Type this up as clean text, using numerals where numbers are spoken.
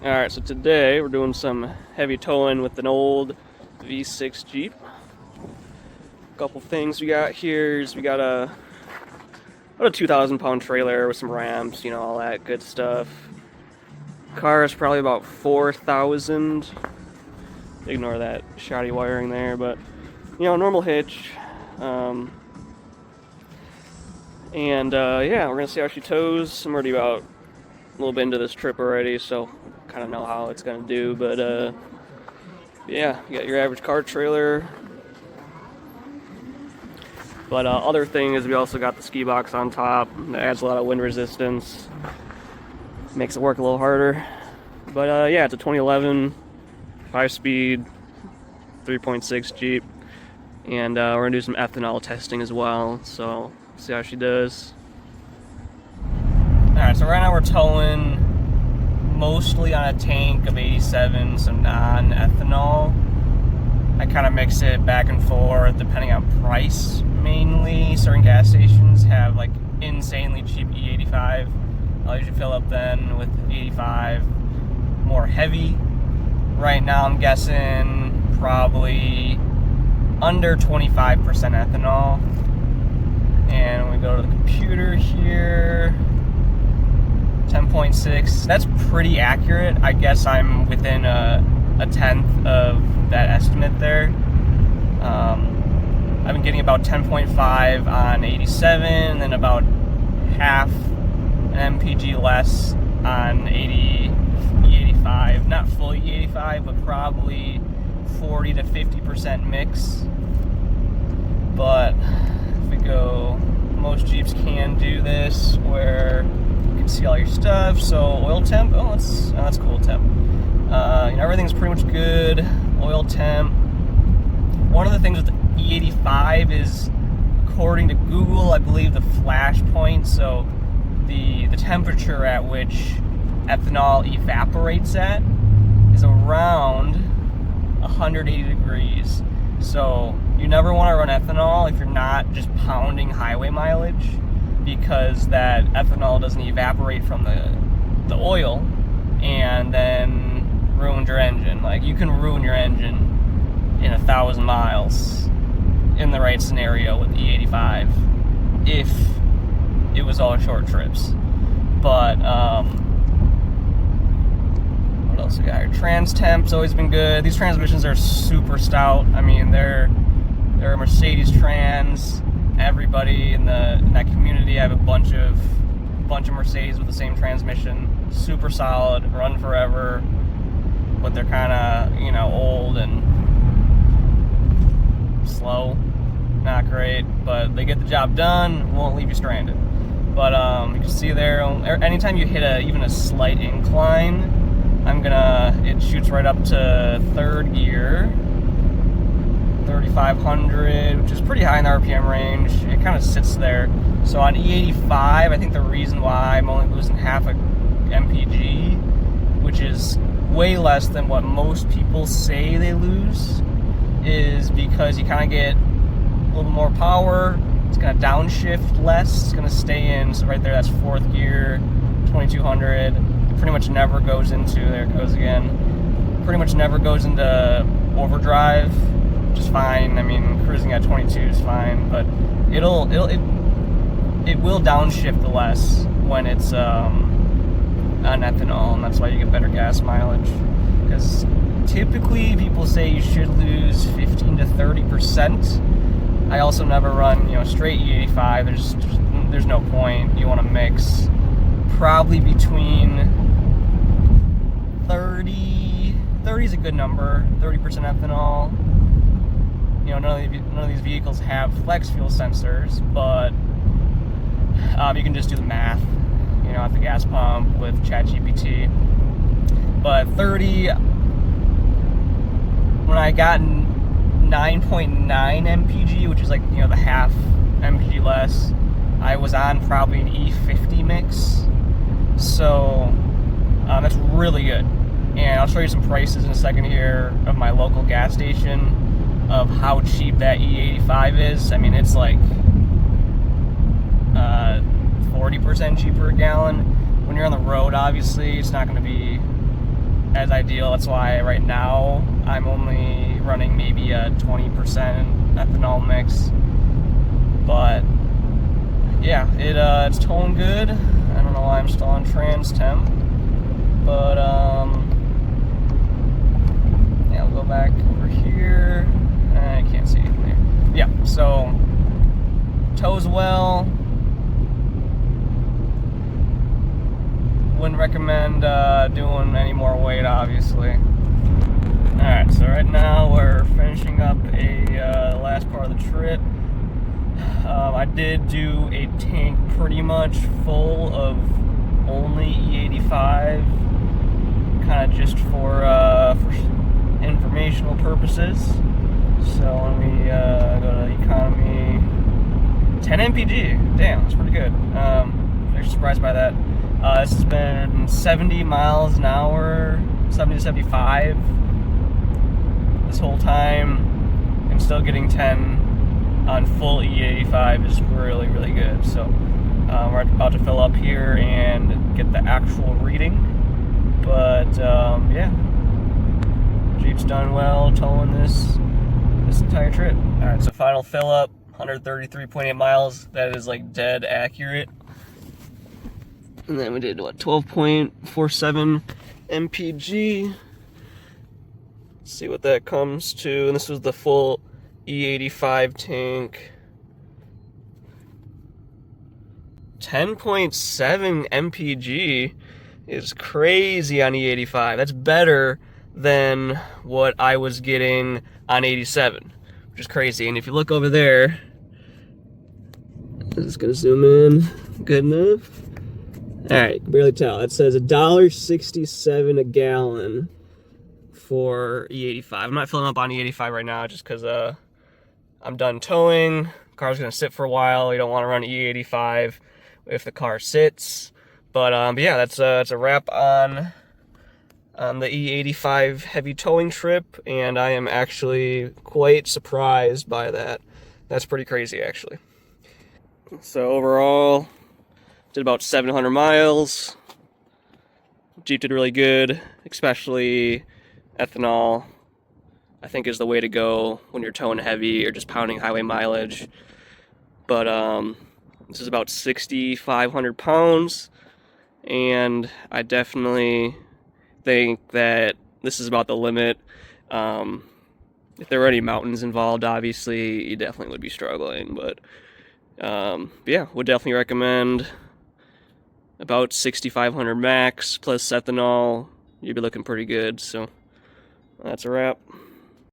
Alright, so today we're doing some heavy towing with an old V6 Jeep. A couple things we got here is we got about a 2,000 pound trailer with some ramps, all that good stuff. Car is probably about 4,000. Ignore that shoddy wiring there, but normal hitch. Yeah, we're gonna see how she tows. I'm already about a little bit into this trip already, so kind of know how it's gonna do. But yeah, you got your average car trailer. But other thing is we also got the ski box on top. That adds a lot of wind resistance. Makes it work a little harder. But yeah, it's a 2011 5-speed 3.6 Jeep, and we're gonna do some ethanol testing as well. So see how she does. All right, so right now we're towing mostly on a tank of 87, so non-ethanol. I kind of mix it back and forth depending on price mainly. Certain gas stations have like insanely cheap E85. I'll usually fill up then with E85 more heavy. Right now I'm guessing probably under 25% ethanol. And when we go to the computer here, 10.6, that's pretty accurate. I guess I'm within a tenth of that estimate there. I've been getting about 10.5 on 87, and then about half an mpg less on E85. Not fully E85, but probably 40 to 50% mix. But if we go, most Jeeps can do this where you can see all your stuff. So oil temp, that's cool temp. Everything's pretty much good. Oil temp. One of the things with the E85 is, according to Google, I believe the flash point, so the temperature at which ethanol evaporates at is around 180 degrees. So you never want to run ethanol if you're not just pounding highway mileage, because that ethanol doesn't evaporate from the oil and then ruins your engine. Like, you can ruin your engine in 1,000 miles in the right scenario with E85 if it was all short trips. But what else we got here? Trans temp's always been good. These transmissions are super stout. I mean, they're a Mercedes trans. Everybody in that community, I have a bunch of Mercedes with the same transmission. Super solid, run forever, but they're kind of old and slow. Not great, but they get the job done. Won't leave you stranded. But you can see there, anytime you hit even a slight incline, it shoots right up to third gear, 3,500, which is pretty high in the RPM range. It kind of sits there. So on E85, I think the reason why I'm only losing half a mpg, which is way less than what most people say they lose, is because you kind of get a little more power. It's going to downshift less. It's going to stay in. So right there, that's fourth gear, 2,200. It pretty much never goes into, there it goes again, pretty much never goes into overdrive, which is fine. I mean, cruising at 22 is fine, but it will downshift less when it's on ethanol, and that's why you get better gas mileage. Because typically people say you should lose 15 to 30%. I also never run, straight E85. There's no point. You want to mix probably between 30 is a good number, 30% ethanol. None of these vehicles have flex fuel sensors, but you can just do the math, at the gas pump with ChatGPT. But 30, when I got 9.9 mpg, which is like, the half mpg less, I was on probably an E50 mix. So that's really good. And I'll show you some prices in a second here of my local gas station of how cheap that E85 is. I mean, it's like 40% cheaper a gallon. When you're on the road, obviously, it's not going to be as ideal. That's why right now I'm only running maybe a 20% ethanol mix. But yeah, it's towing good. I don't know why I'm still on trans temp, but yeah, I'll go back over here. I can't see anything there. Yeah, so tows well. Wouldn't recommend doing any more weight, obviously. Alright, so right now we're finishing up a last part of the trip. I did do a tank pretty much full of only E85, kind of just for informational purposes. So when we go to economy, 10 mpg, damn, that's pretty good. Very surprised by that. This has been 70 miles an hour, 70 to 75 this whole time, and still getting 10 on full E85 is really, really good. So we're about to fill up here and get the actual reading. But yeah, Jeep's done well towing this entire trip. All right, so final fill up, 133.8 miles. That is like dead accurate. And then we did what, 12.47 mpg. Let's see what that comes to. And this was the full E85 tank. 10.7 mpg is crazy on E85. That's better than what I was getting on 87, which is crazy. And if you look over there, I'm just gonna zoom in. Good enough. All right, can barely tell. It says $1.67 a gallon for E85. I'm not filling up on E85 right now just because I'm done towing. The car's gonna sit for a while. You don't want to run E85 if the car sits. But yeah, that's a wrap on the E85 heavy towing trip, and I am actually quite surprised by that. That's pretty crazy, actually. So overall, did about 700 miles. Jeep did really good, especially ethanol, I think is the way to go when you're towing heavy or just pounding highway mileage. But this is about 6,500 pounds, and I definitely think that this is about the limit. If there were any mountains involved, obviously, you definitely would be struggling. But yeah, would definitely recommend about 6,500 max plus ethanol. You'd be looking pretty good. So that's a wrap.